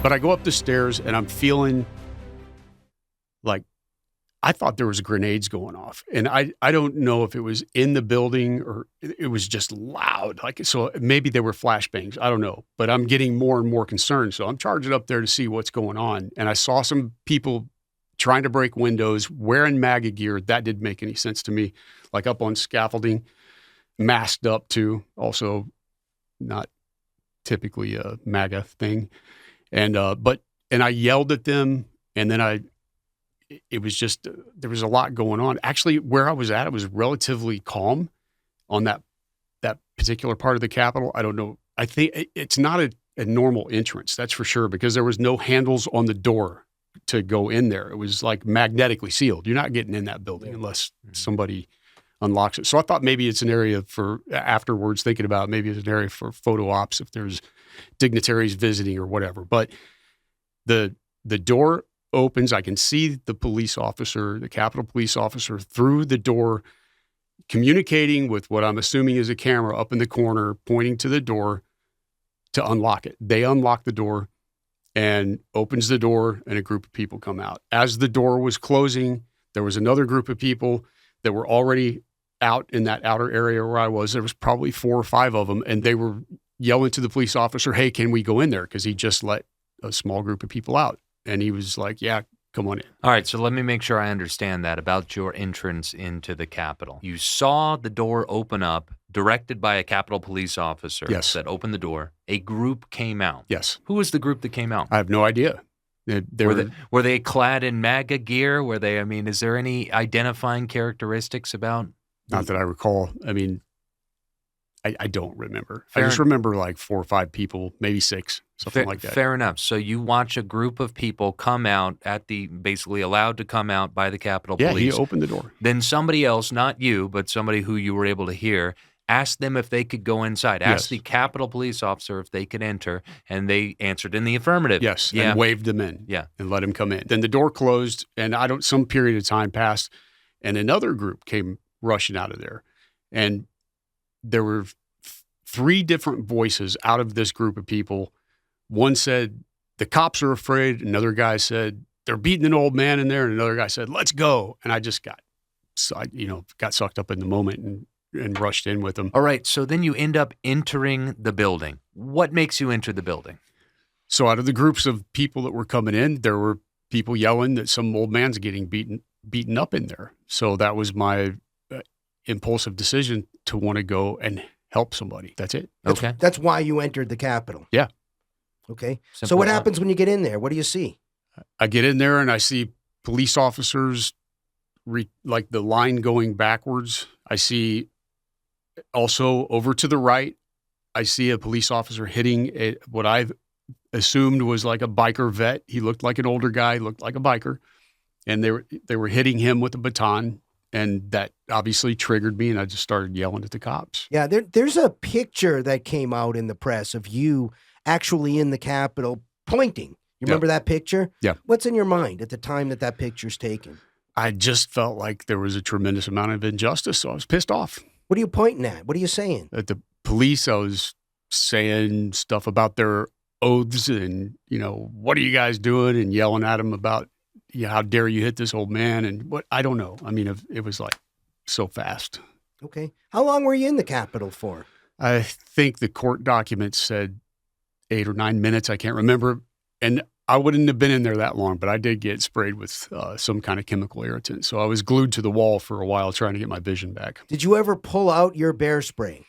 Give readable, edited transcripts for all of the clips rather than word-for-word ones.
But I go up the stairs and I'm feeling like I thought there was grenades going off. And I don't know if it was in the building or it was just loud. Like, so maybe they were flashbangs. I don't know. But I'm getting more and more concerned. So I'm charging up there to see what's going on. And I saw some people trying to break windows, wearing MAGA gear. That didn't make any sense to me. Like up on scaffolding, masked up too. Also not typically a MAGA thing. And I yelled at them, and then it was just, there was a lot going on. Actually, where I was at, it was relatively calm on that particular part of the Capitol. I don't know. I think it's not a normal entrance, that's for sure, because there was no handles on the door to go in there. It was like magnetically sealed. You're not getting in that building unless somebody unlocks it. So I thought maybe it's an area for, afterwards thinking about it, maybe it's an area for photo ops if there's dignitaries visiting or whatever. But the door opens. I can see the police officer, the Capitol police officer, through the door, communicating with what I'm assuming is a camera up in the corner, pointing to the door to unlock it. They unlock the door and opens the door, and a group of people come out. As the door was closing, there was another group of people that were already out in that outer area where I was. There was probably 4 or 5 of them, and they were yelling to the police officer, "Hey, can we go in there?" Because he just let a small group of people out. And he was like, "Yeah, come on in." All right, so let me make sure I understand that about your entrance into the Capitol. You saw the door open up, directed by a Capitol police officer. Yes. That opened the door. A group came out. Yes. Who was the group that came out? I have no idea. Were they clad in MAGA gear? Were they? I mean, is there any identifying characteristics about? Not that I recall. I mean, I don't remember. I just remember like 4 or 5 people, maybe 6, something like that. Fair enough. So you watch a group of people come out basically allowed to come out by the Capitol Police. Yeah, he opened the door. Then somebody else, not you, but somebody who you were able to hear, asked them if they could go inside. Asked the Capitol Police officer if they could enter, and they answered in the affirmative. Yes, yeah. And waved them in. Yeah. And let him come in. Then the door closed, and some period of time passed, and another group came rushing out of there. And there were 3 different voices out of this group of people. One said, "The cops are afraid." Another guy said, "They're beating an old man in there." And another guy said, "Let's go." And I just got sucked up in the moment and rushed in with them. All right. So then you end up entering the building. What makes you enter the building? So out of the groups of people that were coming in, there were people yelling that some old man's getting beaten up in there. So that was my impulsive decision to want to go and help somebody. That's it. Okay. That's why you entered the Capitol. Yeah. Okay. Simple So what enough. happens when you get in there? What do you see? I get in there and I see police officers, like the line going backwards. I see also over to the right, I see a police officer hitting what I've assumed was like a biker vet. He looked like an older guy, looked like a biker. And they were hitting him with a baton. And that obviously triggered me, and I just started yelling at the cops. Yeah, there's a picture that came out in the press of you actually in the Capitol pointing. You remember that picture? Yeah. What's in your mind at the time that picture's taken? I just felt like there was a tremendous amount of injustice, so I was pissed off. What are you pointing at? What are you saying? At the police, I was saying stuff about their oaths and, what are you guys doing? And yelling at them about, how dare you hit this old man? And what, I don't know. I mean, it was like so fast. Okay. How long were you in the Capitol for? I think the court documents said 8 or 9 minutes. I can't remember. And I wouldn't have been in there that long, but I did get sprayed with some kind of chemical irritant. So I was glued to the wall for a while trying to get my vision back. Did you ever pull out your bear spray?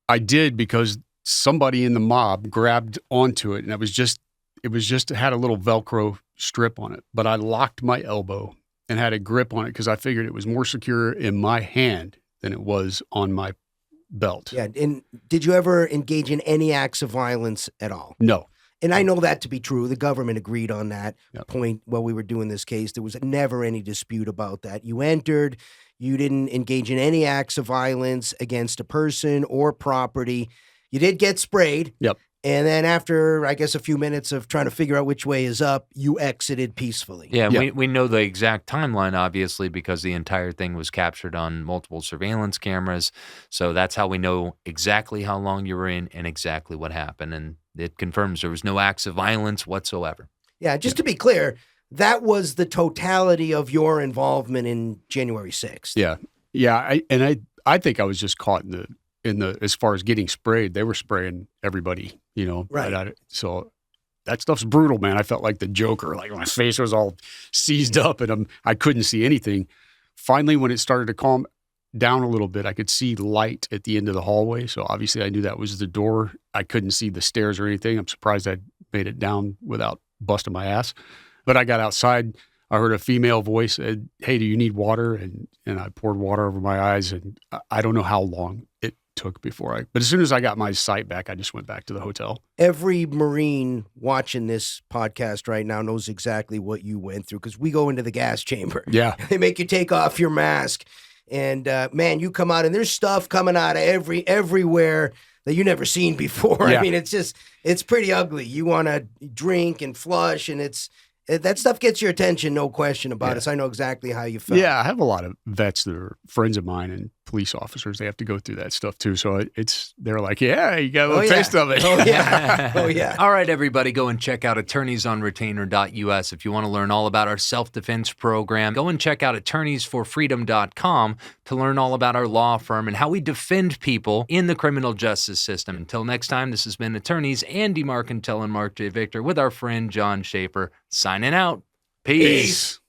I did, because somebody in the mob grabbed onto it, and it had a little Velcro strip on it. But I locked my elbow and had a grip on it because I figured it was more secure in my hand than it was on my belt. Yeah. And did you ever engage in any acts of violence at all? No. And I know that to be true. The government agreed on that Yep. point while we were doing this case. There was never any dispute about that. You entered, you didn't engage in any acts of violence against a person or property. You did get sprayed. Yep. And then after, I guess, a few minutes of trying to figure out which way is up, you exited peacefully. Yeah, Yeah. we know the exact timeline, obviously, because the entire thing was captured on multiple surveillance cameras. So that's how we know exactly how long you were in and exactly what happened. And It confirms there was no acts of violence whatsoever. Yeah, just to be clear, that was the totality of your involvement in January 6th. Yeah. I think I was just caught in the as far as getting sprayed. They were spraying everybody, Right. So that stuff's brutal, man. I felt like the Joker. Like my face was all seized up and I couldn't see anything. Finally, when it started to calm down a little bit, I could see light at the end of the hallway. So obviously I knew that was the door. I couldn't see the stairs or anything. I'm surprised I made it down without busting my ass. But I got outside. I heard a female voice said, "Hey, do you need water?" And I poured water over my eyes. And I don't know how long it took but as soon as I got my sight back, I just went back to the hotel. Every Marine watching this podcast right now knows exactly what you went through because we go into the gas chamber. Yeah. They make you take off your mask. And man, you come out and there's stuff coming out of everywhere that you never seen before. Yeah. I mean, it's pretty ugly. You want to drink and flush, and that stuff gets your attention, no question about it. So I know exactly how you felt. Yeah, I have a lot of vets that are friends of mine and police officers. They have to go through that stuff too. So they're like, yeah, you got a little taste of it. Oh, yeah. Oh, yeah. All right, everybody, go and check out attorneysonretainer.us. If you want to learn all about our self-defense program, go and check out attorneysforfreedom.com to learn all about our law firm and how we defend people in the criminal justice system. Until next time, this has been attorneys Andy Marcantel and Mark J. Victor with our friend Jon Schaffer signing out. Peace.